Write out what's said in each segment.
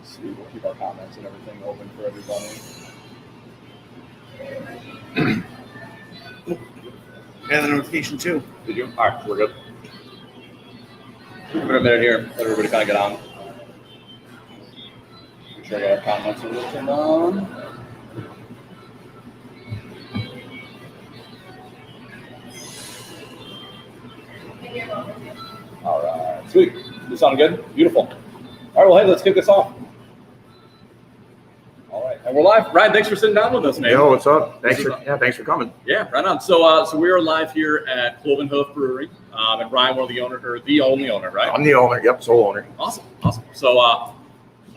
See, we'll keep our comments and everything open for everybody. And the notification too. Did you? All right, we're good. Give it a minute here. Let everybody kind of get on. Make sure I got our comments a little turned on. All right, sweet. This sound good? Beautiful. All right, well, hey, let's kick this off. All right, and we're live. Ryan, thanks for sitting down with us, man. Yo, what's up? Thanks for coming. Yeah, right on. So we are live here at Cloven Hoof Brewing, and Ryan, one of the owners, or the only owner, right? I'm the owner. Yep, sole owner. Awesome. So,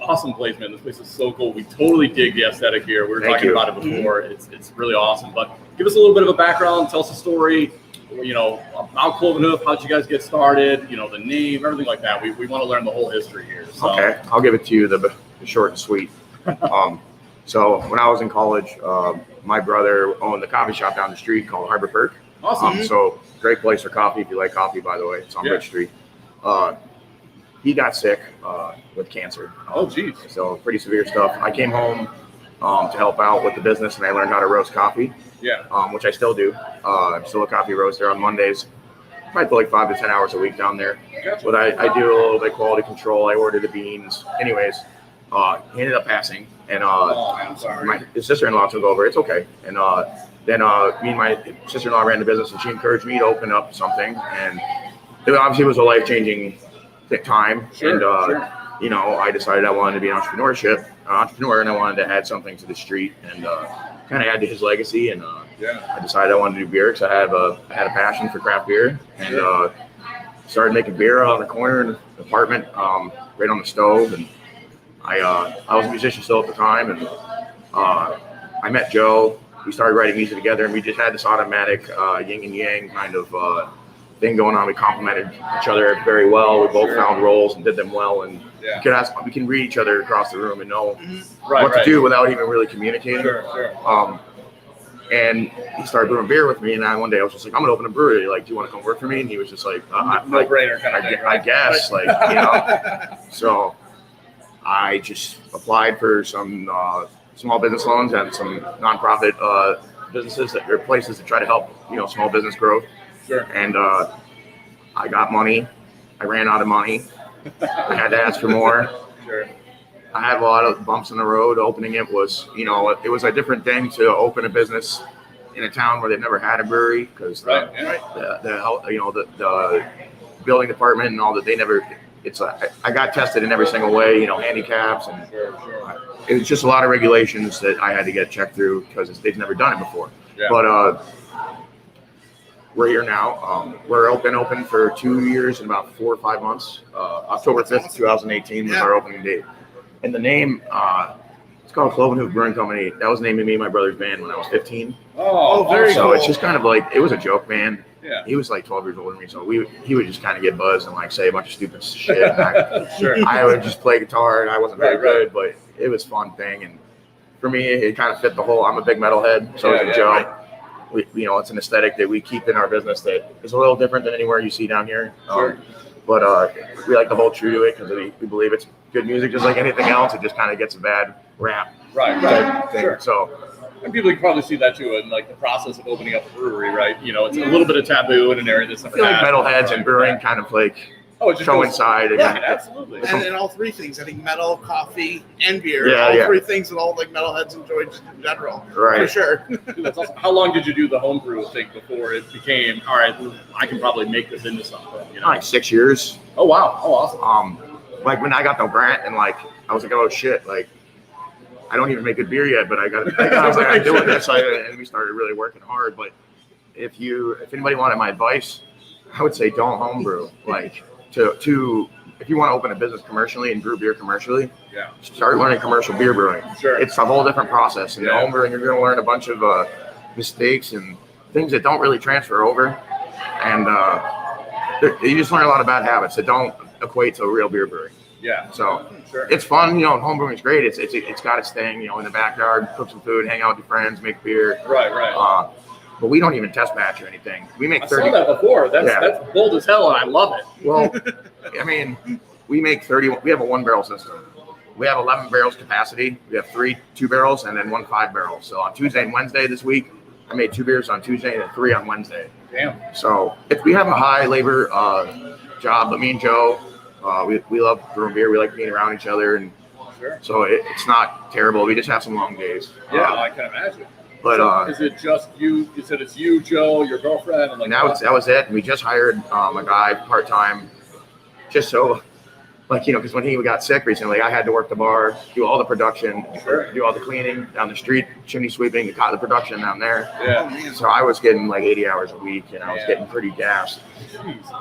awesome place, man. This place is so cool. We totally dig the aesthetic here. We were talking about it before. It's really awesome. But give us a little bit of a background. Tell us a story. About Cloven Hoof. How'd you guys get started? The name, everything like that. We want to learn the whole history here. So. Okay, I'll give it to you the short and sweet. So when I was in college, my brother owned a coffee shop down the street called Harbor Perk. Awesome. So great place for coffee if you like coffee, by the way. It's on Bridge Street. He got sick with cancer. Oh, geez. So pretty severe stuff. I came home to help out with the business, and I learned how to roast coffee. Yeah. Which I still do. I'm still a coffee roaster on Mondays. I put like 5 to 10 hours a week down there. Gotcha. But I do a little bit of quality control. I order the beans. Anyways, he ended up passing. And I'm sorry. His sister-in-law took over. It's okay. And then me and my sister-in-law ran the business, and she encouraged me to open up something. And it obviously was a life-changing time. Sure, and, I decided I wanted to be an entrepreneur, and I wanted to add something to the street and kind of add to his legacy. And I decided I wanted to do beer because I had a passion for craft beer, and started making beer on the corner in the apartment, right on the stove. And I was a musician still at the time, and I met Joe. We started writing music together, and we just had this automatic yin and yang kind of thing going on. We complemented each other very well. We both found roles and did them well, and we can read each other across the room and know what to do without even really communicating. Sure. And he started brewing beer with me, and one day I was just like, I'm gonna open a brewery. Like, do you want to come work for me? And he was just like, no brainer kind of thing, right? I guess, So I just applied for some small business loans and some nonprofit businesses that are places to try to help small business growth. Sure. And I got money. I ran out of money. I had to ask for more. Sure. I had a lot of bumps in the road. Opening it was, it was a different thing to open a business in a town where they've never had a brewery, because the building department and all that, they never. I got tested in every single way, handicaps, and it was just a lot of regulations that I had to get checked through because they've never done it before. Yeah. But we're here now. We're been open for 2 years and about 4 or 5 months. October 5th, 2018 was our opening date. And the name, it's called Cloven Hoof Brewing Company. That was the name of me and my brother's band when I was 15. Oh, very cool. cool. So it's just kind of like, it was a joke band. Yeah. He was like 12 years older than me, so he would just kind of get buzzed and like say a bunch of stupid shit. And I would just play guitar, and I wasn't very good, but it was a fun thing. And for me, it kind of fit the whole. I'm a big metalhead, so is Joe. Right. It's an aesthetic that we keep in our business that is a little different than anywhere you see down here. But we like to hold true to it because we believe it's good music, just like anything else. It just kind of gets a bad rap. Right. Sure. So. And people can probably see that too in like the process of opening up a brewery, right? It's a little bit of taboo in an area that's never I feel like metalheads and brewing kind of like coincide. Absolutely. And all three things. I think metal, coffee, and beer. Three things that all like metalheads enjoy just in general. Right. For sure. That's awesome. How long did you do the homebrew thing before it became, all right, I can probably make this into something? Like 6 years. Oh, wow. Oh, awesome. Like when I got the grant and like, I was like, oh shit, like, I don't even make good beer yet, but I was like, I'm doing this. And we started really working hard. But if anybody wanted my advice, I would say don't homebrew. Like if you want to open a business commercially and brew beer commercially, start learning commercial beer brewing. Sure. It's a whole different process. And homebrewing, you're going to learn a bunch of mistakes and things that don't really transfer over. And you just learn a lot of bad habits that don't equate to a real beer brewery. Yeah. So it's fun, homebrewing is great. It's got its thing, in the backyard, cook some food, hang out with your friends, make beer. Right. but we don't even test batch or anything. We make 30. I saw that before. That's bold as hell, and I love it. Well, I mean, we make 30. We have a 1-barrel system. We have 11 barrels capacity. We have 3 2-barrels and then 1 5-barrel. So on Tuesday and Wednesday this week, I made 2 beers on Tuesday and 3 on Wednesday. Damn. So we have a high labor job, but me and Joe, we love brewing beer. We like being around each other, and so it's not terrible. We just have some long days. Yeah, I can imagine. But so is it just you? You said it's you, Joe, your girlfriend, and that was it. We just hired a guy part time, just so. Because when he got sick recently, I had to work the bar, do all the production, do all the cleaning down the street, chimney sweeping, the production down there. Yeah. So I was getting like 80 hours a week, and I was getting pretty gassed.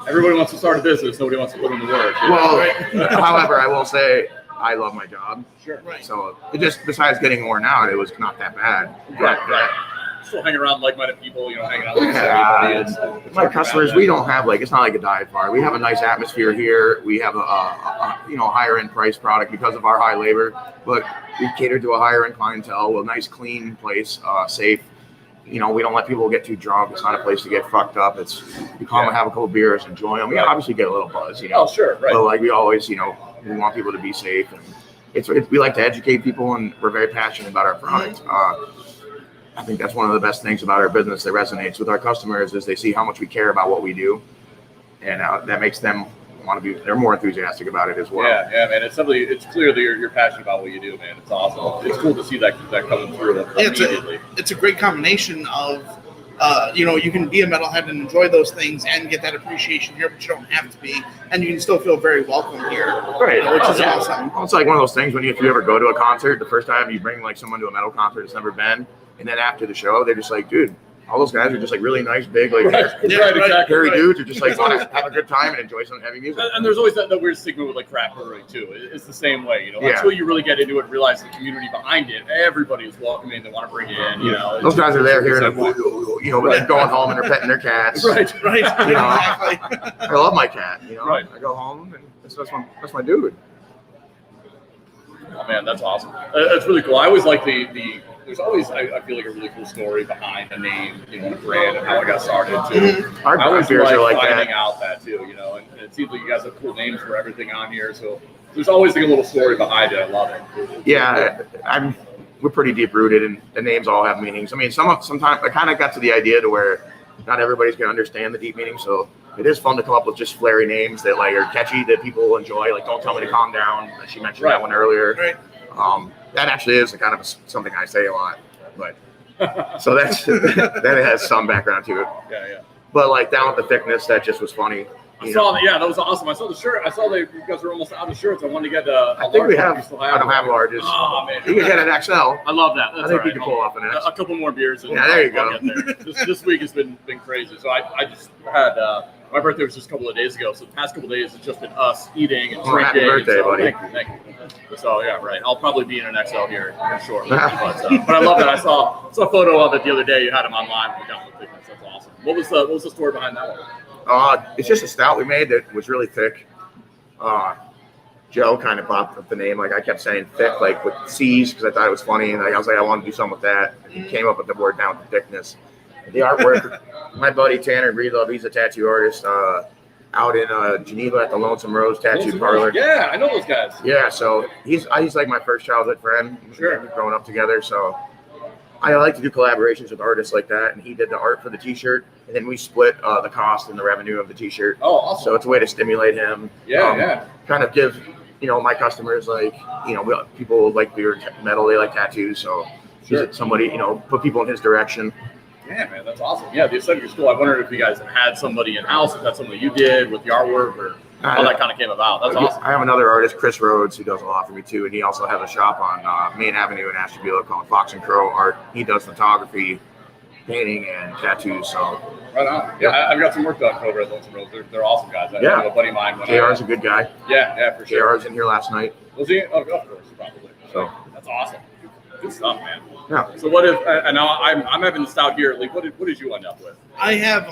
Everybody wants to start a business. Nobody wants to put in the work. Well, however, I will say I love my job. Sure. Right. So it just, besides getting worn out, it was not that bad. Right. Still hanging around like-minded people, hanging out with everybody. My customers, we don't have it's not like a dive bar. We have a nice atmosphere here. We have a higher end price product because of our high labor, but we cater to a higher end clientele, a nice clean place, safe. We don't let people get too drunk. It's not a place to get fucked up. You come and have a couple beers, enjoy them. We obviously get a little buzz, Oh, sure, right. But we always, we want people to be safe, and we like to educate people, and we're very passionate about our product. I think that's one of the best things about our business that resonates with our customers is they see how much we care about what we do, and that makes them want to be. They're more enthusiastic about it as well. Yeah, man. It's clear that you're passionate about what you do, man. It's awesome. It's cool to see that coming through immediately. It's a great combination of, you can be a metalhead and enjoy those things and get that appreciation here, but you don't have to be, and you can still feel very welcome here, right? Which is awesome. Well, it's like one of those things when if you ever go to a concert, the first time you bring someone to a metal concert that's never been. And then after the show, they're just like, dude, all those guys are just really nice, big, hairy dudes who just want to have a good time and enjoy some heavy music. And there's always that weird stigma with craft brewing too. It's the same way, Until you really get into it and realize the community behind it, everybody is welcoming. They want to bring it in, Those guys are there here, going home and they're petting their cats. Right. I love my cat. Right. I go home and that's my dude. Oh man, that's awesome. That's really cool. I always like there's always, I feel like, a really cool story behind a name, a brand, and how it got started, too. Our I always beers are like finding that. out that, too, and it seems like you guys have cool names for everything on here, so there's always a little story behind it. I love it. Yeah, we're pretty deep-rooted, and the names all have meanings. I mean, sometimes I kind of got to the idea to where not everybody's going to understand the deep meaning, so it is fun to come up with just flary names that, are catchy, that people will enjoy, Don't Tell Me to Calm Down. She mentioned that one earlier. Right. That actually is kind of something I say a lot, but so that has some background to it. Yeah. But down with the thickness, that just was funny. I saw that. Yeah, that was awesome. I saw the shirt. I saw that you guys were almost out of shirts. I wanted to get I think we have. I don't have larges. Oh man, you can get an XL. I love that. That's I think you can pull off an XL. A couple more beers. And there you go. This week has been crazy. So I just had. My birthday was just a couple of days ago, so the past couple of days it's just been us eating and drinking. Happy birthday, buddy. Thank you. So yeah, right. I'll probably be in an XL here shortly. but I love that. I saw a photo of it the other day. You had them online. We got the thickness. That's awesome. What was the story behind that one? It's just a stout we made that was really thick. Joe kind of popped up the name. I kept saying thick, with C's, because I thought it was funny, and I was like, I want to do something with that. And he came up with the word down with the thickness. The artwork, my buddy Tanner Breedlove, he's a tattoo artist out in Geneva at the Lonesome Rose Tattoo Parlor. Yeah, I know those guys. Yeah, so he's like my first childhood friend. Sure. We've grown up together, so I like to do collaborations with artists like that, and he did the art for the T-shirt, and then we split the cost and the revenue of the T-shirt. Oh, awesome. So it's a way to stimulate him. Yeah. Kind of give, my customers, people like beer, metal, they like tattoos, so he's somebody, put people in his direction. Yeah, man, that's awesome. Yeah, the aesthetic school. I wondered if you guys had somebody in house, if that's something you did with the artwork, or how that kind of came about. That's awesome. I have another artist, Chris Rhodes, who does a lot for me too, and he also has a shop on Main Avenue in Ashtabula called Fox and Crow Art. He does photography, painting, and tattoos. So right on. Yeah, I've got some work done over at Lonesome Rose. They're awesome guys. I know a buddy of mine. JR's a good guy. Yeah, for sure. JR's in here last night. Was he? Oh, of course, probably. So that's awesome. Good stuff, man. Yeah. So what if? And now I'm having the stout here. What did you end up with? I have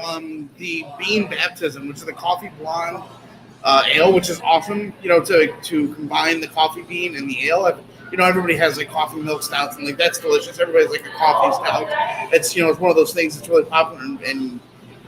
the Bean Baptism, which is the coffee blonde ale, which is awesome. To combine the coffee bean and the ale. everybody has like coffee milk stouts, and like that's delicious. Everybody's like a coffee stout. It's it's one of those things that's really popular in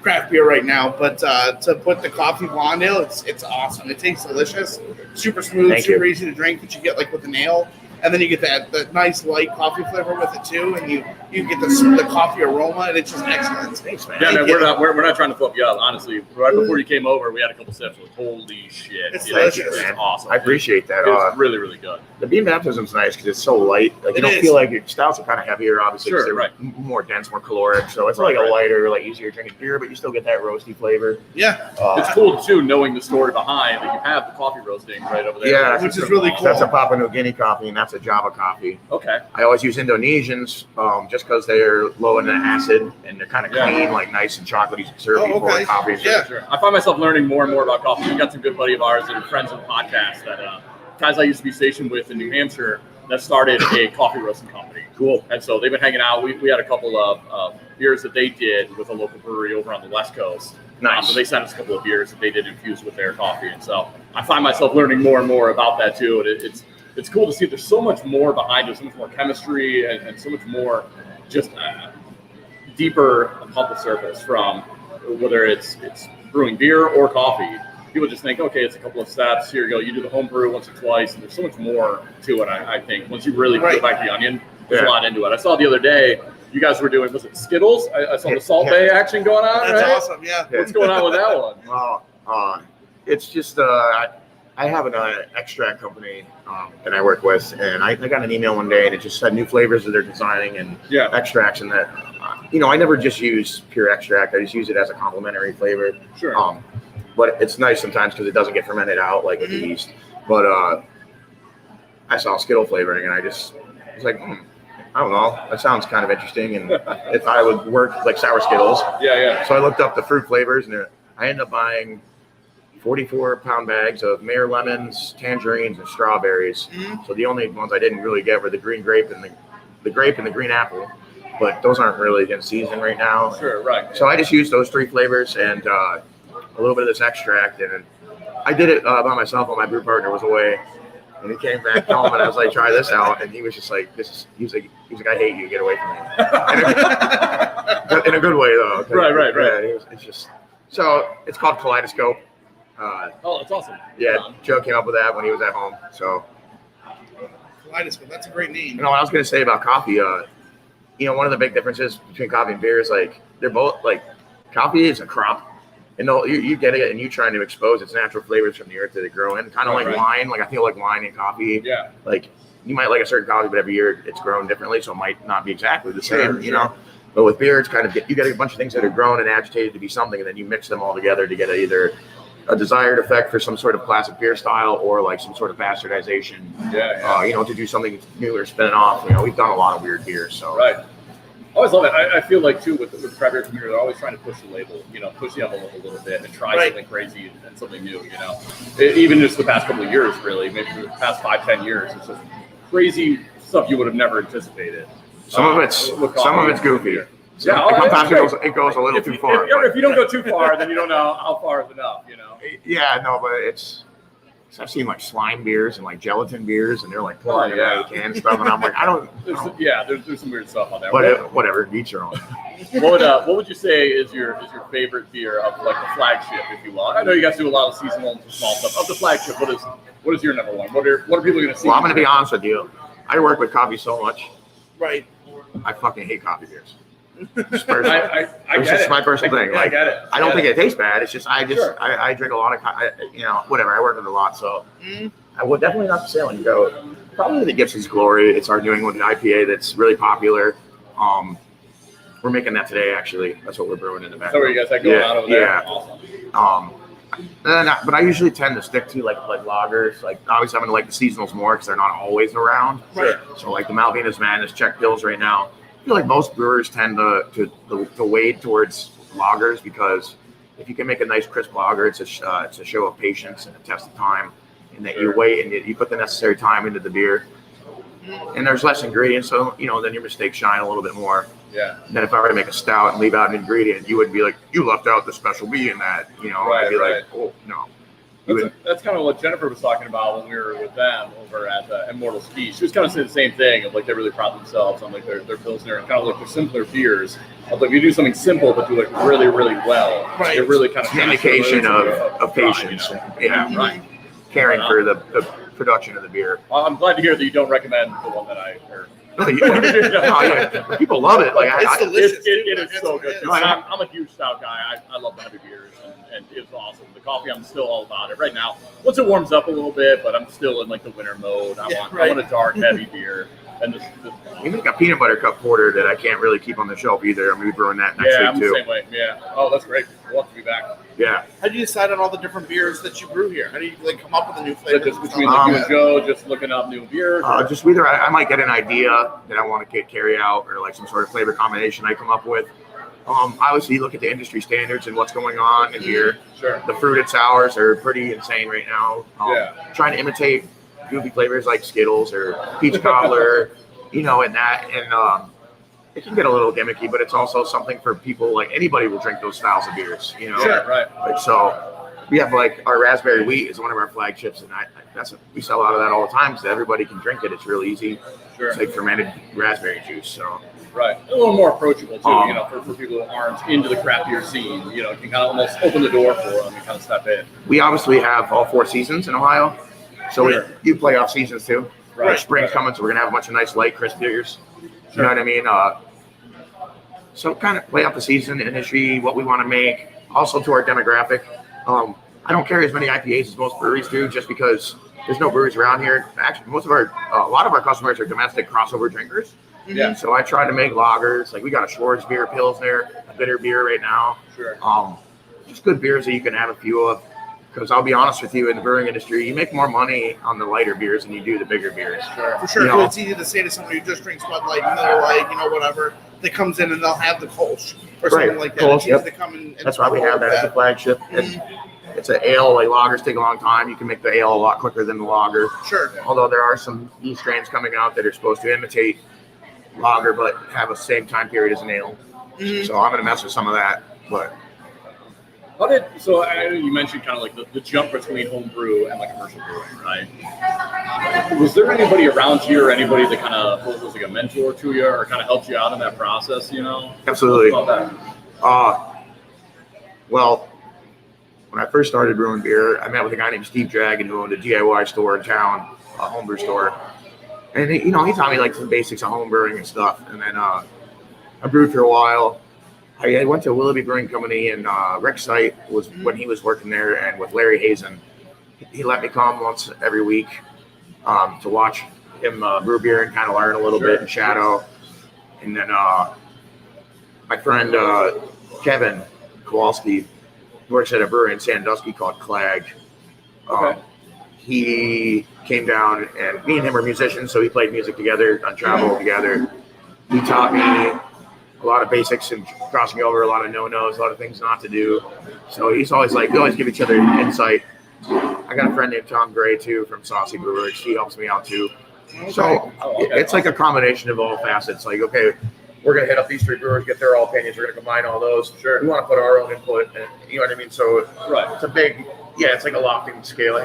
craft beer right now. But to put the coffee blonde ale, it's awesome. It tastes delicious, super smooth, super easy to drink. That you get like with an ale. And then you get that nice light coffee flavor with it too, and you get the coffee aroma, and it's just excellent. Thanks, man. Yeah, man, we're not trying to flip you up. Honestly, right before you came over, we had a couple sips. Like, holy shit, it's delicious. It's awesome. I appreciate that. It's really, really good. The bean baptism's nice because it's so light. Like you don't feel like your stouts are kind of heavier, obviously. Sure, they're more dense, more caloric. So it's like a lighter, like easier drinking beer, but you still get that roasty flavor. Yeah, it's cool too, knowing the story behind that you have the coffee roasting right over there. Yeah, which is really cool. That's a Papua New Guinea coffee, and that's a Java coffee. Okay. I always use Indonesians just because they're low in the acid and they're kind of clean, like nice and chocolatey, syrupy for coffee. Yeah, sure. I find myself learning more and more about coffee. We've got some good buddy of ours that are friends of the podcast that guys I used to be stationed with in New Hampshire that started a coffee roasting company. Cool. And so they've been hanging out. We had a couple of beers that they did with a local brewery over on the West Coast. Nice. So they sent us a couple of beers that they did infuse with their coffee. And so I find myself learning more and more about that too. And it's cool to see there's so much more behind it, so much more chemistry and so much more just deeper above the surface from whether it's brewing beer or coffee. People just think, okay, it's a couple of steps. Here you go. You do the home brew once or twice. And there's so much more to it, I think. Once you really peel back the onion, there's a lot into it. I saw the other day, you guys were doing, was it Skittles? I saw the Salt Bay action going on, That's right? awesome, yeah. What's going on with that one? Well, it's just I have an extract company that I work with, and I got an email one day, and it just said new flavors that they're designing and extracts, and that I never just use pure extract. I just use it as a complementary flavor. Sure. But it's nice sometimes because it doesn't get fermented out like with the yeast. But I saw Skittle flavoring, and I was like, I don't know. That sounds kind of interesting, and if I would work like sour Skittles. Yeah. So I looked up the fruit flavors, and I ended up buying 44-pound bags of Mayor lemons, tangerines, and strawberries. So the only ones I didn't really get were the green grape and the grape and the green apple, but those aren't really in season right now. Sure, right. So I just used those 3 flavors and a little bit of this extract, and I did it by myself while my brew partner was away. And he came back home, and I was like, "Try this out," and he was just like, he was like, "I hate you. Get away from me." In a good way, though. Right. Yeah, it's just so it's called Kaleidoscope. Oh, that's awesome. Yeah, Joe came up with that when he was at home. So, Kaleidoscope, that's a great name. What I was going to say about coffee, one of the big differences between coffee and beer is like they're both like coffee is a crop, and you get it and you trying to expose its natural flavors from the earth that it grow in, kind of like wine. Like I feel like wine and coffee. Yeah. Like you might like a certain coffee, but every year it's grown differently, so it might not be exactly the same. You know. But with beer, it's kind of you get a bunch of things that are grown and agitated to be something, and then you mix them all together to get either a desired effect for some sort of classic beer style or like some sort of bastardization. To do something new or spin it off. We've done a lot of weird beers. So right. I always love it. I feel like too with the craft beer community, they're always trying to push the label, push the envelope a little bit and try something crazy and something new. Even just the past couple of years, really, maybe the past 5-10 years, it's just crazy stuff you would have never anticipated. Some of it's goofy. Sometimes it goes a little too far. If you don't go too far, then you don't know how far is enough. Yeah, no, but I've seen like slime beers and like gelatin beers, and they're like pouring it out of the can and stuff, and I'm like, there's some weird stuff on there. But whatever, each your own. What would you say is your favorite beer of like the flagship, if you will? I know you guys do a lot of seasonal and small stuff. Of the flagship, what is your number one? What are people going to see? Well, I'm going to be honest with you. I work with coffee so much. Right. I fucking hate coffee beers. It's my personal thing. I get it. I don't think it tastes bad. It's just I drink a lot of whatever. I work with a lot, so I would definitely not say when you go. Probably the Gibson's Glory. It's our New England IPA that's really popular. We're making that today, actually. That's what we're brewing in the back. So you guys going on over there? Yeah. Awesome. But I usually tend to stick to like lagers. Like obviously, I'm gonna like the seasonals more because they're not always around. Right. So like the Malvinas Madness, Czech Pills right now. I feel like most brewers tend to wade towards lagers because if you can make a nice crisp lager, it's a show of patience and a test of time, and that you wait and you put the necessary time into the beer. And there's less ingredients, so then your mistakes shine a little bit more. Yeah. And then if I were to make a stout and leave out an ingredient, you would be like, you left out the special B in that. I'd be like, oh no. That's kind of what Jennifer was talking about when we were with them over at Immortal Ski. She was kind of saying the same thing of like they really pride themselves on like their Pilsner and kind of like their simpler beers. Of like you do something simple but do it really, really well. Right. It really kind of indication of patience. Pride, you know? Yeah, right. Caring for the production of the beer. Well, I'm glad to hear that you don't recommend the one that I heard. No, yeah. People love it. Like It's delicious. It is so good. It is. I'm a huge stout guy. I love the heavy beers, and it's awesome. The coffee, I'm still all about it right now. Once it warms up a little bit, but I'm still in like the winter mode. I want a dark, heavy beer. And this we make a peanut butter cup porter that I can't really keep on the shelf either. I'm going to be brewing that next week I'm too. the same way. Yeah. Oh, that's great. We'll have to be back. Yeah. How do you decide on all the different beers that you brew here? How do you like come up with a new flavor? Just between like you and Joe, just looking up new beers. Just either I might get an idea that I want to carry out, or like some sort of flavor combination I come up with. Obviously, you look at the industry standards and what's going on in here. Sure. The fruited sours are pretty insane right now. Trying to imitate goofy flavors like Skittles or peach cobbler, and that, and it can get a little gimmicky, but it's also something for people. Like anybody will drink those styles of beers, Sure, right. Like so, we have like our raspberry wheat is one of our flagships, and we sell out of that all the time, so everybody can drink it. It's real easy. Sure. It's like fermented raspberry juice, so. Right. A little more approachable, too, for people who aren't into the craft beer scene. You can kind of almost open the door for them and kind of step in. We obviously have all 4 seasons in Ohio, so we do playoff seasons, too. Right. Spring's coming, so we're going to have a bunch of nice, light, crisp beers. You know what I mean? So kind of play out the season, industry, what we want to make, also to our demographic. I don't carry as many IPAs as most breweries do, just because there's no breweries around here. Actually, a lot of our customers are domestic crossover drinkers. Yeah. So I try to make lagers. Like we got a Schwartz beer, Pilsner, a bitter beer right now. Sure. Just good beers that you can have a few of. Because I'll be honest with you, in the brewing industry, you make more money on the lighter beers than you do the bigger beers. Sure. For sure. It's easy to say to somebody who just drinks Bud Light and they're like, whatever, that comes in and they'll have the Kolsch or something like that. Kolsch, It's easy to come in and that's why we have that as a flagship. It's an ale. Like lagers take a long time. You can make the ale a lot quicker than the lager. Sure. Although there are some new strains coming out that are supposed to imitate lager but have a same time period as an ale. So I'm going to mess with some of that. But so I know you mentioned kind of like the jump between home brew and like commercial brewing, right? Was there anybody around you or anybody that kind of was like a mentor to you or kind of helped you out in that process, Absolutely. What about that? Well, when I first started brewing beer, I met with a guy named Steve Dragon who owned a DIY store in town, a homebrew store. And he taught me like some basics of home brewing and stuff. And then I brewed for a while. I went to Willoughby Brewing Company, and Rick Site was when he was working there, and with Larry Hazen. He let me come once every week to watch him brew beer and kind of learn a little bit and shadow. And then my friend Kevin Kowalski works at a brewery in Sandusky called Clag. He came down, and me and him are musicians, so we played music together, on travel together. He taught me a lot of basics and crossing over, a lot of no-nos, a lot of things not to do. So he's always like, we always give each other insight. I got a friend named Tom Gray, too, from Saucy Brewers. He helps me out, too. So it's like a combination of all facets. Like, okay, we're going to hit up these 3 brewers, get their all opinions. We're going to combine all those. Sure. We want to put our own input. And, you know what I mean? So it's a big, it's like a lofting scale.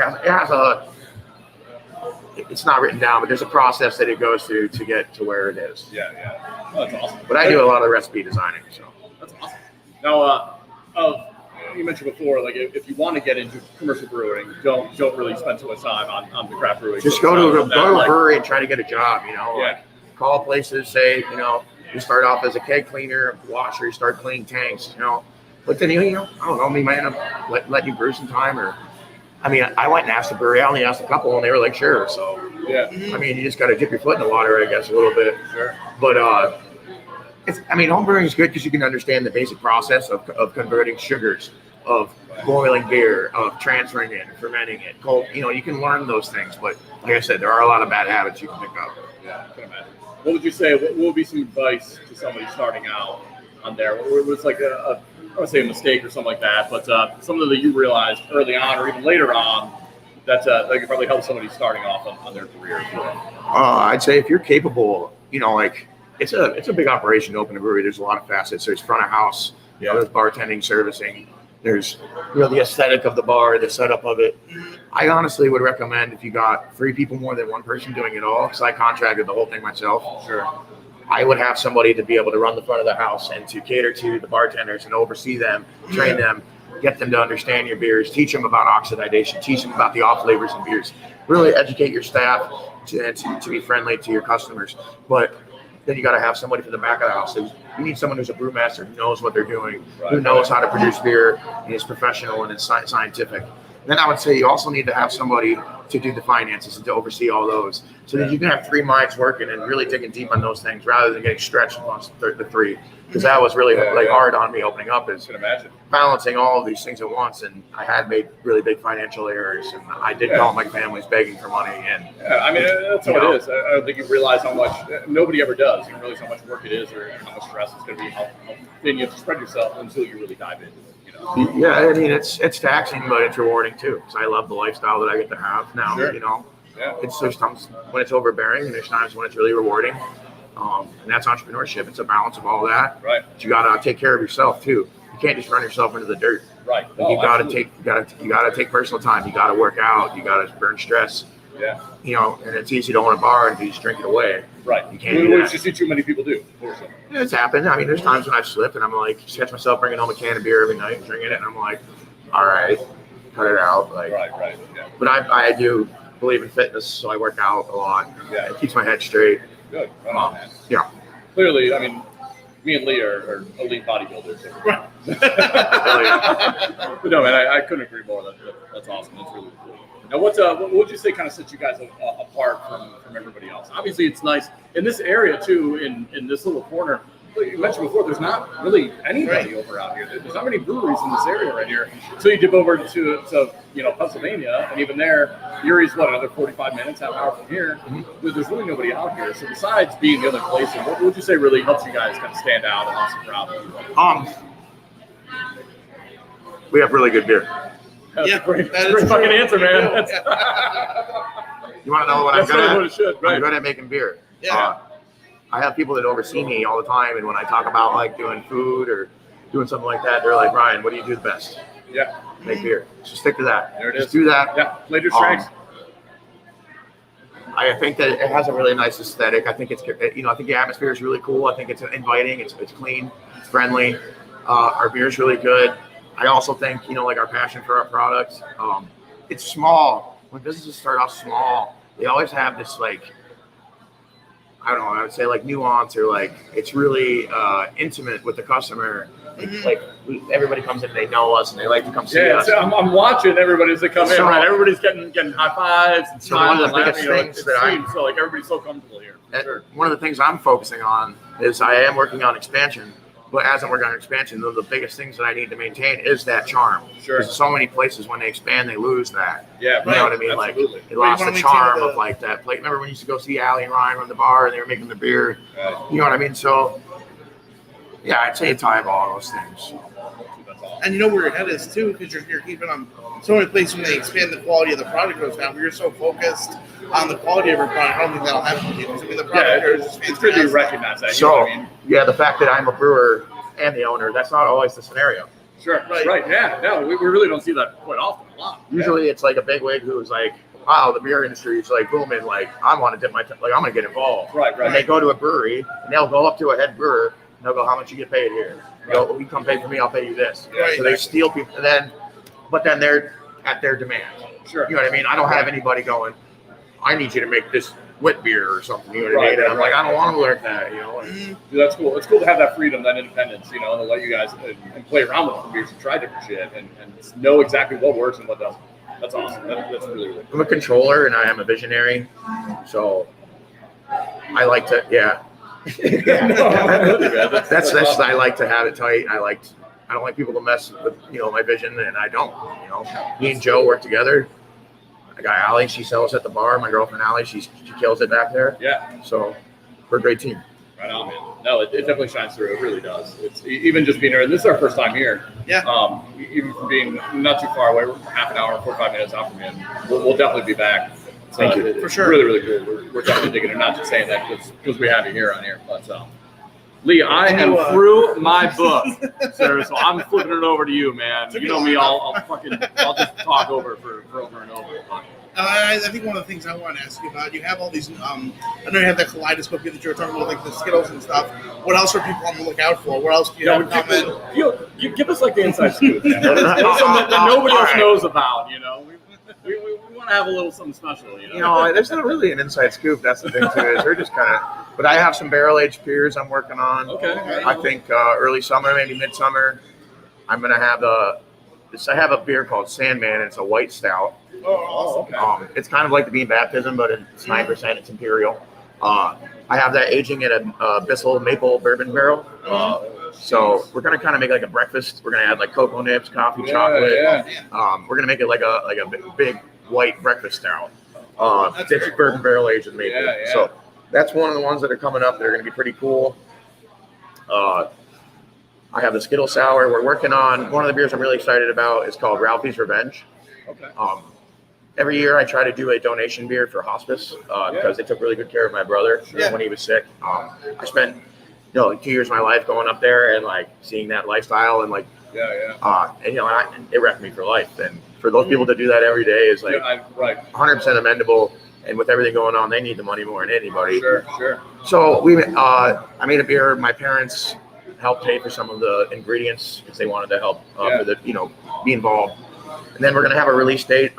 It's not written down, but there's a process that it goes through to get to where it is. Yeah. Oh, that's awesome. But I do a lot of recipe designing. So that's awesome. Now, you mentioned before, like if you want to get into commercial brewing, don't really spend too much time on the craft brewing. Just go to a brewery and try to get a job. Like call places, say you start off as a keg cleaner, washer, you start cleaning tanks. But then I don't know, we might end up let you brew some time or. I mean, I went and asked the brewery. I only asked a couple, and they were like, "Sure." So, I mean, you just got to dip your foot in the water, I guess, a little bit. Sure. But home brewing is good because you can understand the basic process of converting sugars, of boiling beer, of transferring it, fermenting it, cold. You can learn those things. But like I said, there are a lot of bad habits you can pick up. Yeah, I can imagine. What would you say? What would be some advice to somebody starting out on there? What was like I would say a mistake or something like that, but something that you realized early on or even later on that could probably help somebody starting off on their career. I'd say if you're capable, like it's a big operation to open a brewery. There's a lot of facets. There's front of house, there's bartending, servicing. There's the aesthetic of the bar, the setup of it. I honestly would recommend if you got 3 people more than 1 person doing it all, because I contracted the whole thing myself. Sure. I would have somebody to be able to run the front of the house and to cater to the bartenders and oversee them, train them, get them to understand your beers, teach them about oxidation, teach them about the off flavors in beers. Really educate your staff to be friendly to your customers. But then you got to have somebody for the back of the house. You need someone who's a brewmaster who knows what they're doing, who knows how to produce beer, and is professional and is scientific. Then I would say you also need to have somebody to do the finances and to oversee all those, so that you can have 3 minds working and really digging deep on those things rather than getting stretched amongst the 3. Because that was really hard on me opening up, is balancing all of these things at once. And I had made really big financial errors, and I did call my families begging for money. And I mean, that's how it is. I don't think you realize how much, nobody ever does. You realize how much work it is, or how much stress it's going to be, how then you have to spread yourself until you really dive into it. Yeah, I mean, it's taxing, but it's rewarding too, because I love the lifestyle that I get to have now. There's times when it's overbearing, and there's times when it's really rewarding. And that's entrepreneurship. It's a balance of all that. Right. But you gotta take care of yourself too. You can't just run yourself into the dirt. Right. You gotta take personal time. You gotta work out. You gotta burn stress. Yeah. And it's easy to own a bar and you just drink it away. Right. You can't do that. Which you see too many people do. It's happened. I mean, there's times when I've slipped and I'm like, just catch myself bringing home a can of beer every night and drinking it, and I'm like, all right, cut it out. Like, right. Yeah. But I do believe in fitness, so I work out a lot. Yeah. It keeps my head straight. Good. Right on, man. Yeah. Clearly, I mean, me and Lee are elite bodybuilders. Right. But no, man, I couldn't agree more. That's awesome. That's really cool. Now, what would you say kind of sets you guys apart from everybody else? Obviously, it's nice in this area too. In this little corner, you mentioned before, there's not really anybody over out here. There's not many breweries in this area right here. So you dip over to Pennsylvania, and even there, Erie's another 45 minutes, half an hour from here. Mm-hmm. There's really nobody out here. So besides being the other places, what would you say really helps you guys kind of stand out and also proud of you? We have really good beer. That's a great fucking answer, man. You want to know what I'm good at? What it should, right? I'm good at making beer. Yeah. I have people that oversee me all the time, and when I talk about like doing food or doing something like that, they're like, "Ryan, what do you do the best?" Yeah. Make beer. So stick to that. There it Just is. do that. Yeah. Play your strengths. I think that it has a really nice aesthetic. I think I think the atmosphere is really cool. I think it's inviting. It's clean. It's friendly. Our beer is really good. I also think, like our passion for our product. It's small. When businesses start off small, they always have this I would say nuance, or it's really intimate with the customer. Everybody comes in, they know us, and they like to come see us. So I'm watching everybody as they come in. Right, everybody's getting high fives and smiling. One of the biggest things so everybody's so comfortable here. Sure. One of the things I'm focusing on is I am working on expansion. But as I'm working on expansion, one of the biggest things that I need to maintain is that charm. Sure. Because so many places, when they expand, they lose that. Yeah, you know what I mean? Absolutely. They lost the charm of that place. Remember when you used to go see Allie and Ryan run the bar and they were making the beer? Right. You know what I mean? So, yeah, I'd say it's tie of all those things. And you know where your head is too, because you're keeping them so many places when they expand the quality of the product goes down. But you're so focused on the quality of your product, I don't think that'll happen with you. I mean, the product is just it's good to recognize that. So, the fact that I'm a brewer and the owner, that's not always the scenario. Sure, right. Yeah, no, we really don't see that quite often. A lot. Usually, it's like a big wig who's like, "Wow, the beer industry is booming. I want to dip my I'm going to get involved." Right. And they go to a brewery and they'll go up to a head brewer and they'll go, "How much you get paid here?" Go, "You come pay for me, I'll pay you this." Right. So they steal people, but then they're at their demand. Sure. You know what I mean? I don't have anybody going, "I need you to make this wit beer or something." You know what I mean? And I'm I don't want to learn that. Dude, that's cool. It's cool to have that freedom, that independence, and to let you guys and play around with the beers and try different shit and know exactly what works and what doesn't. That's awesome. That's really, really cool. I'm a controller and I am a visionary, so I like to, that's awesome. I like to have it tight. I don't like people to mess with my vision, and I don't. Me and Joe work together. I got Allie, she sells at the bar. My girlfriend Allie, she kills it back there. Yeah. So we're a great team. Right on, man. No, it definitely shines through. It really does. It's even just being here. This is our first time here. Yeah. Even from being not too far away, we're half an hour, 45 minutes out from you. We'll definitely be back. So Thank you. For sure. Really, really cool. We're definitely digging it. Not just saying that because we have you here on here, but Lee, I am through my book, sir, so I'm flipping it over to you, man. You know me, I'll just talk over for over and over. I think one of the things I want to ask you about, you have all these, I know you have that kaleidoscope that you were talking about, like the Skittles and stuff. What else are people on the lookout for? What else do you have coming? You give us like the inside scoop, man. Something that nobody else knows about, you know. We want to have a little something special, you know. There's not really an inside scoop. That's the thing too. Is we're just kind of. But I have some barrel-aged beers I'm working on. Okay. I think early summer, maybe midsummer, I'm gonna have I have a beer called Sandman. It's a white stout. Oh, okay. It's kind of like the bean baptism, but it's 9%. It's imperial. I have that aging in a Bissell maple bourbon barrel. So we're gonna kind of make like a breakfast. We're gonna add like cocoa nips, coffee, chocolate. Yeah. We're gonna make it like a big white breakfast stout. It's bourbon barrel aged in maple. Yeah. So that's one of the ones that are coming up that are gonna be pretty cool. I have the Skittles sour. We're working on one of the beers I'm really excited about. Is called Ralphie's Revenge. Okay. Every year I try to do a donation beer for hospice because they took really good care of my brother when he was sick. I spent 2 years of my life going up there and like seeing that lifestyle and like and it wrecked me for life. And for those people to do that every day is like 100% amendable. And with everything going on, they need the money more than anybody. Sure. So I made a beer. My parents helped pay for some of the ingredients because they wanted to help be involved. And then we're gonna have a release date.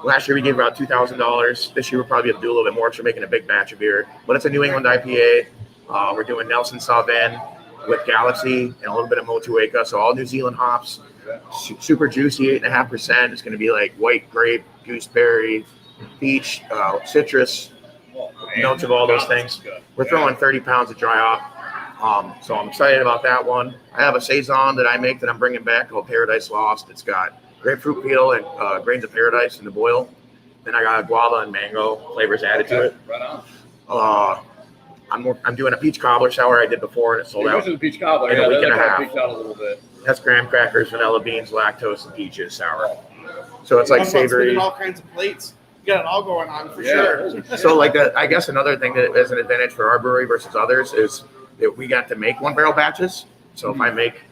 Last year we gave about $2,000. This year we'll probably have to do a little bit more because we're making a big batch of beer. But it's a New England IPA. We're doing Nelson Sauvin with Galaxy and a little bit of Motueka. So all New Zealand hops, super juicy, 8.5%. It's going to be like white grape, gooseberry, peach, citrus, notes of all those things. We're throwing 30 pounds of dry hop. So I'm excited about that one. I have a Saison that I make that I'm bringing back called Paradise Lost. It's got grapefruit peel and grains of paradise in the boil. Then I got guava and mango flavors added to it. Right on. I'm doing a peach cobbler sour I did before, and it sold out the peach cobbler. in a week and a half. Peaked out a little bit. That's graham crackers, vanilla beans, lactose, and peaches sour. So it's like savory. All kinds of plates. You got it all going on for sure. So like I guess another thing that is an advantage for our brewery versus others is that we got to make 1-barrel batches. So if I make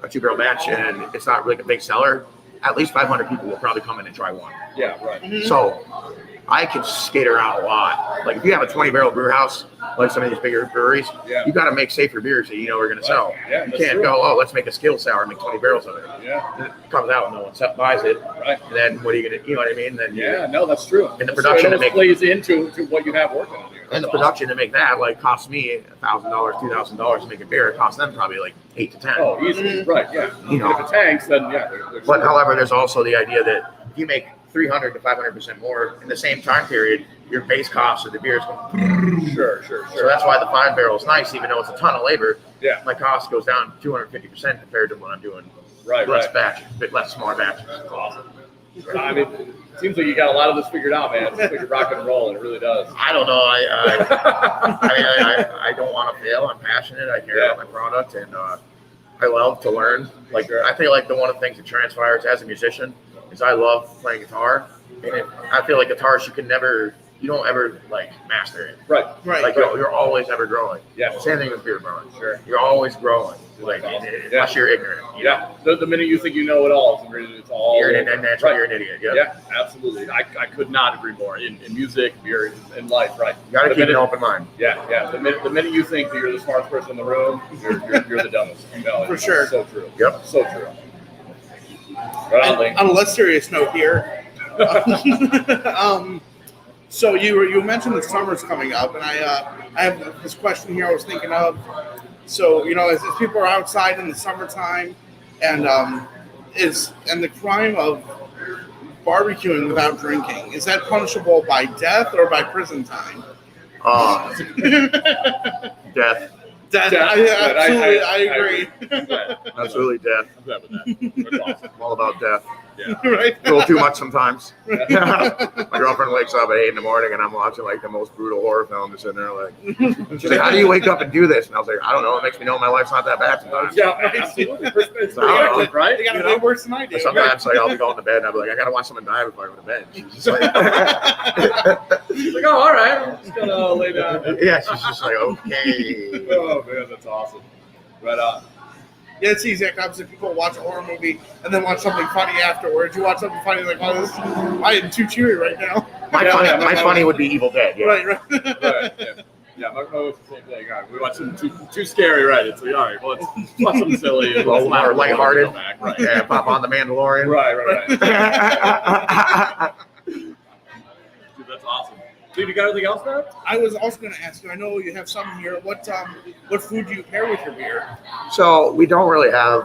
a 2-barrel batch and it's not really a big seller, at least 500 people will probably come in and try one. Yeah, right. Mm-hmm. So I could skate around a lot. Like if you have a 20-barrel brew house, like some of these bigger breweries, you got to make safer beers that are going to sell. Yeah, you can't go, let's make a Skittles sour and make 20 barrels of it. Yeah. It comes out, no one buys it. Right. And then what are you going to, you know what I mean? Then that's true. And the production to make plays into what you have working on here. And the production to make that costs me $1,000, $2,000 to make a beer. It costs them probably like 8 to 10. Oh, easily. Right. Yeah. If it tanks, then there's but however, there's also the idea that if you make 300 to 500% more in the same time period, your base cost of the beer is going. Sure. So that's why the 5-barrel is nice, even though it's a ton of labor. Yeah. My cost goes down 250% compared to when I'm doing less smaller batches. That's awesome. I mean, it seems like you got a lot of this figured out, man. It seems like you're rocking and rolling. It really does. I don't know. I don't want to fail. I'm passionate. I care about my product, and I love to learn. I feel like one of the things that transpires as a musician is I love playing guitar, and I feel like guitars you don't ever master it. Right. You're always ever growing. Yeah. Same thing with beer growing. Sure. You're always growing. Unless you're ignorant. Yeah. The minute you think you know it all, it's all. You're an idiot. Yep. Yeah, absolutely. I could not agree more. In music, beer, in life, right? You got to keep an open mind. Yeah. The minute you think that you're the smartest person in the room, you're the dumbest. For sure. So true. Yep. So true. Right on a less serious note here. So you mentioned the summer's coming up, and I have this question here I was thinking of. So as people are outside in the summertime, and the crime of barbecuing without drinking, is that punishable by death or by prison time? Death. I agree. Absolutely death. I'm glad with that. That's awesome. I'm all about death. Yeah. Right. A little too much sometimes. My girlfriend wakes up at 8 in the morning and I'm watching like the most brutal horror film, just sitting there like, she's like, how do you wake up and do this? And I was like, I don't know. It makes me know my life's not that bad sometimes. Yeah, absolutely. It's right? They got it way worse than I did. Sometimes like I'll be going to bed and I'll be like, I gotta watch someone die before I go to bed. She's just like, She's like, oh, all right, I'm just gonna lay down. yeah, she's just like, okay. Oh man, that's awesome. Right on. Yeah, it's the exact opposite. People watch a horror movie and then watch something funny afterwards. You watch something funny like, oh, this, I am too cheery right now. My funny would be Evil Dead. Yeah. Right. Right, yeah. My was the same thing. All right, we watch something too scary, right? It's like, all right, well, let's watch something silly. A little more lighthearted. Right. Yeah, pop on the Mandalorian. Right. Dude, that's awesome. Dude, you got anything else, man? I was also going to ask you. I know you have some here. What food do you pair with your beer? So we don't really have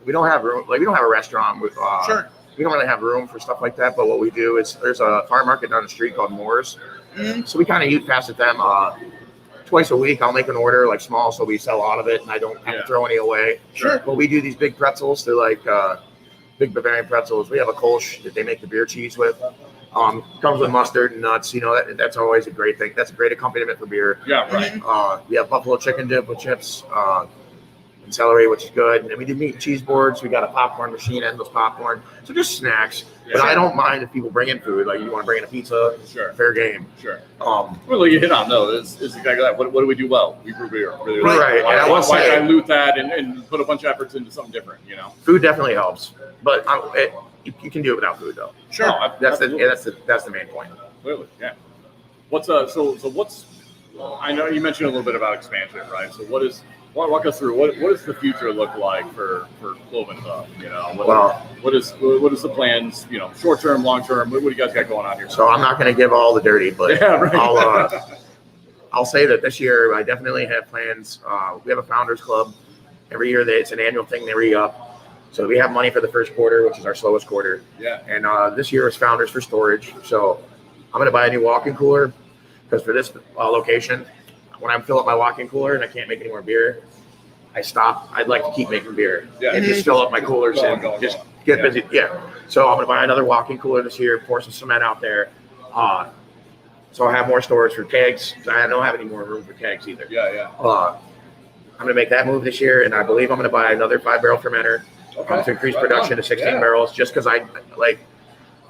we don't have room. Like we don't have a restaurant with Sure. We don't really have room for stuff like that. But what we do is there's a farm market down the street called Moore's. Mm-hmm. So we kind of eat past at them twice a week. I'll make an order like small, so we sell a lot of it, and I don't have to throw any away. Sure. But we do these big pretzels. They're like big Bavarian pretzels. We have a Kolsch that they make the beer cheese with. Comes with mustard and nuts. You know that's always a great thing. That's a great accompaniment for beer. Yeah, right. We have buffalo chicken dip with chips and celery, which is good. And then we do meat and cheese boards. We got a popcorn machine, endless popcorn. So just snacks. Yeah. But I don't mind if people bring in food. Like you want to bring in a pizza, Sure. fair game. Sure. Um, Well, you hit on though. It's exactly that. What do we do well? We brew beer. Really, Right. Why, And I will why say- dilute that and put a bunch of efforts into something different? You know. Food definitely helps, but you can do it without food though. Sure. No, That's absolutely. the main point. Clearly, yeah. What's so what's? I know you mentioned a little bit about expansion, right? So walk us through what does the future look like for Cloven Hoof? You know, what is the plans? You know, short term, long term. What do you guys got going on here? So I'm not going to give all the dirty, but Yeah, right. I'll say that this year I definitely have plans. We have a founders club. Every year it's an annual thing they re-up. So we have money for the first quarter, which is our slowest quarter. Yeah. And this year is founders for storage. So I'm going to buy a new walk-in cooler because for this location, when I fill up my walk-in cooler and I can't make any more beer, I stop. I'd like to keep making beer and just fill up my coolers and just get busy. Yeah. So I'm going to buy another walk-in cooler this year, pour some cement out there. So I have more storage for kegs. I don't have any more room for kegs either. Yeah. I'm going to make that move this year, and I believe I'm going to buy another 5-barrel fermenter to increase production to 16 barrels, just because I like.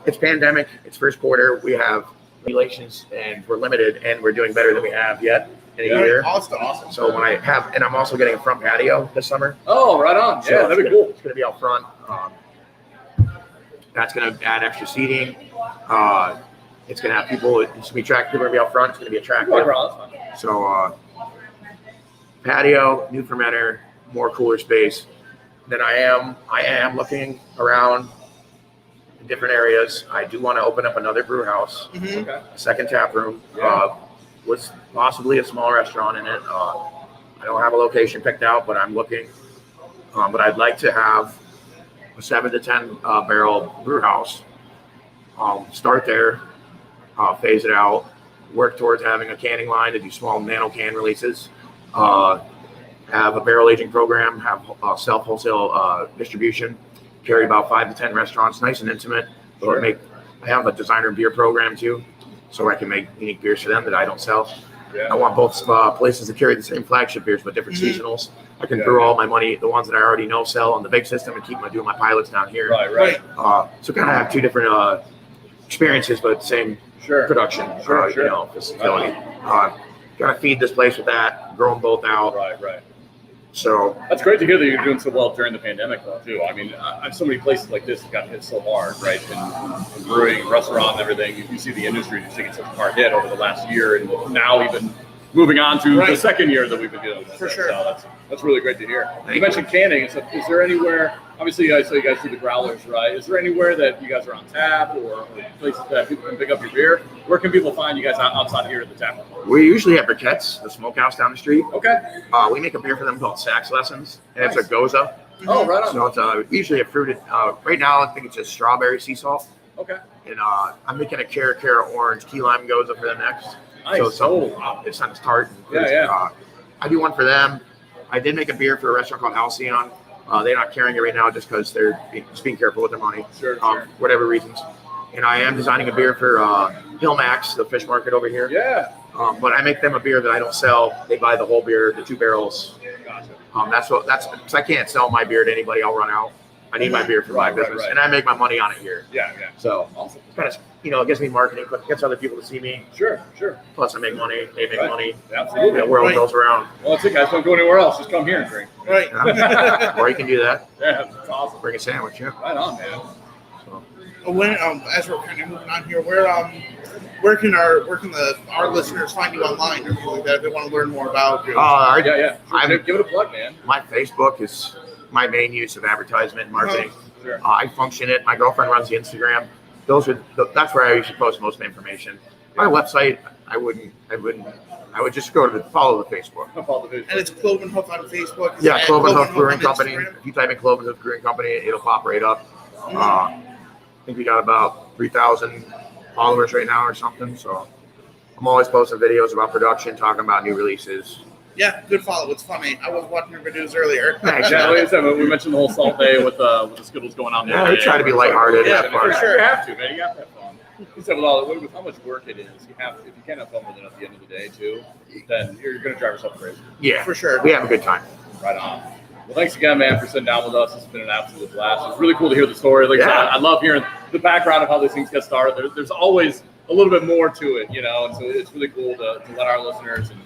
It's pandemic. It's first quarter. We have regulations, and we're limited, and we're doing better than we have yet in a year. Awesome. So when I have, and I'm also getting a front patio this summer. Oh, right on. So Yeah, that'd be cool. It's going to be out front. That's going to add extra seating. It's going to have people. It's going to be attractive. People are going to be out front. It's going to be attractive. So patio, new fermenter, more cooler space. Then I am looking around in different areas. I do want to open up another brew house, Mm-hmm. Okay. a second tap room, with possibly a small restaurant in it. I don't have a location picked out, but I'm looking. But I'd like to have a 7 to 10 barrel brew house. Start there, phase it out, work towards having a canning line to do small nano can releases. Have a barrel aging program, have self wholesale distribution, carry about 5 to 10 restaurants, nice and intimate. Sure. I have a designer beer program too, so I can make unique beers for them that I don't sell. Yeah. I want both places to carry the same flagship beers, but different seasonals. I can throw all my money, the ones that I already know sell on the big system, and keep doing my pilots down here. Right. So kind of have two different experiences, but same production facility. Gotta feed this place with that, grow them both out. Right. So That's great to hear that you're doing so well during the pandemic, though, too. I mean, so many places like this got hit so hard, right? And brewing, restaurant, and everything. You see the industry just taking such a hard hit over the last year, and now even moving on to the second year that we've been dealing with. For sure. So that's really great to hear. Thank You mentioned canning. So is there anywhere? Obviously, I saw you guys do the growlers, right? Is there anywhere that you guys are on tap or places that people can pick up your beer? Where can people find you guys outside here at the tap room? we usually have Briquettes, the smokehouse down the street. Okay. We make a beer for them called Sax Lessons, and it's a Goza. Oh, right on. So it's usually a fruited. Right now, I think it's a strawberry sea salt, Okay. and I'm making a Cara orange key lime Goza for them next. Nice. So it's not tart. Yeah. I do one for them. I did make a beer for a restaurant called Halcyon. They're not carrying it right now just because they're being careful with their money. Sure. Whatever reasons. And I am designing a beer for Hill Max, the fish market over here. Yeah. But I make them a beer that I don't sell. They buy the whole beer, the 2 barrels. Gotcha. That's because I can't sell my beer to anybody. I'll run out. I need my beer for my business, and I make my money on it here. Yeah. So Awesome. kind of, it gives me marketing, but it gets other people to see me. Sure. Plus, I make money. They make money. Absolutely. The world goes around. Well, that's it, guys. Don't go anywhere else. Just come here and drink. Right. Or you can do that. Yeah, that's awesome. Bring a sandwich. Yeah. Right on, man. So. When as we're kind of moving on here, where can our listeners find you online or anything like that if they want to learn more about you? Yeah. Sure. Give it a plug, man. My Facebook is my main use of advertisement and marketing. Sure. I function it. My girlfriend runs the Instagram. That's where I usually post most of the information. My website, I would just go to follow the Facebook. And it's Cloven Hoof on Facebook. Yeah, Cloven Hoof Brewing on Company. Instagram? If you type in Cloven Hoof Brewing Company, it'll pop right up. I think we got about 3,000 followers right now or something. So I'm always posting videos about production, talking about new releases. Yeah, good follow. It's funny. I was watching your videos earlier. Thanks. Yeah, like I said, we mentioned the whole salt day with the Skittles going on there. Yeah, we try to be lighthearted. Yeah, have fun. for sure. You have to, man. You have to have fun. You said with how much work it is, if you can't have fun with it at the end of the day too, then you're going to drive yourself crazy. Yeah, For sure. We have a good time. Right on. Well, thanks again, man, for sitting down with us. It's been an absolute blast. It's really cool to hear the story. Like I said, I love hearing the background of how these things get started. There's always a little bit more to it, and so it's really cool to let our listeners and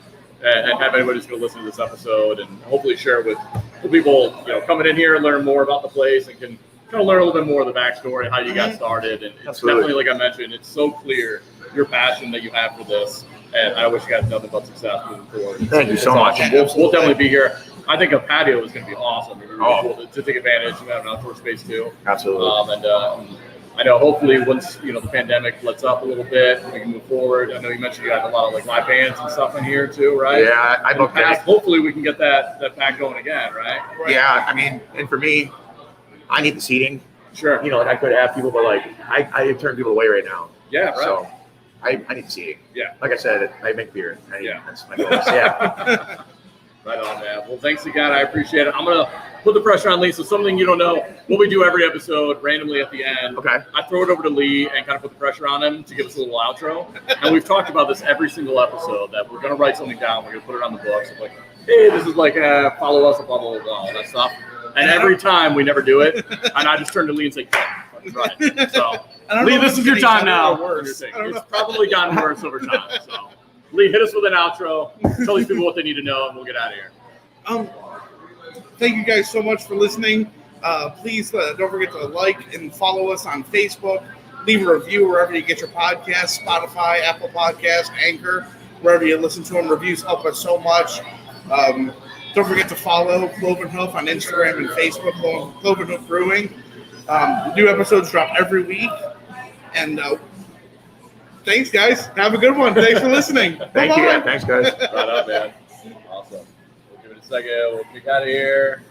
have anybody who's going to listen to this episode and hopefully share with the people, coming in here and learn more about the place and can kind of learn a little bit more of the backstory, how you got started. And it's definitely, like I mentioned, it's so clear your passion that you have for this. And I wish you guys nothing but success moving forward. Thank you so much. We'll definitely be here. I think a patio is going to be awesome. It'd be really cool to take advantage. We have an outdoor space too. Absolutely. I know hopefully once the pandemic lets up a little bit, we can move forward. I know you mentioned you had a lot of live bands and stuff in here too, right? Yeah, I booked that. Hopefully we can get that back going again, right? Yeah, I mean, and for me, I need the seating. Sure. I could have people, but I turn people away right now. Yeah, right. So I need the seating. Yeah. Like I said, I make beer. That's my goal. Yeah. Right on, man. Well, thanks again. I appreciate it. I'm going to put the pressure on Lee. So something you don't know, what we do every episode randomly at the end. Okay. I throw it over to Lee and kind of put the pressure on him to give us a little outro. And we've talked about this every single episode, that we're going to write something down. We're going to put it on the books. Like, hey, this is follow us, blah, blah, blah, all that stuff. And every time we never do it. And I just turn to Lee and say, yeah, right. So, Lee, this is your time now. It's probably gotten worse over time. So, Lee, hit us with an outro. Tell these people what they need to know, and we'll get out of here. Thank you guys so much for listening. Please don't forget to like and follow us on Facebook. Leave a review wherever you get your podcasts, Spotify, Apple Podcasts, Anchor, wherever you listen to them. Reviews help us so much. Don't forget to follow Cloven Hoof on Instagram and Facebook, Cloven Hoof Brewing. New episodes drop every week. And thanks, guys. Have a good one. Thanks for listening. Thank you. Yeah, thanks, guys. Right up, man. Awesome. We'll give it a second. We'll kick out of here.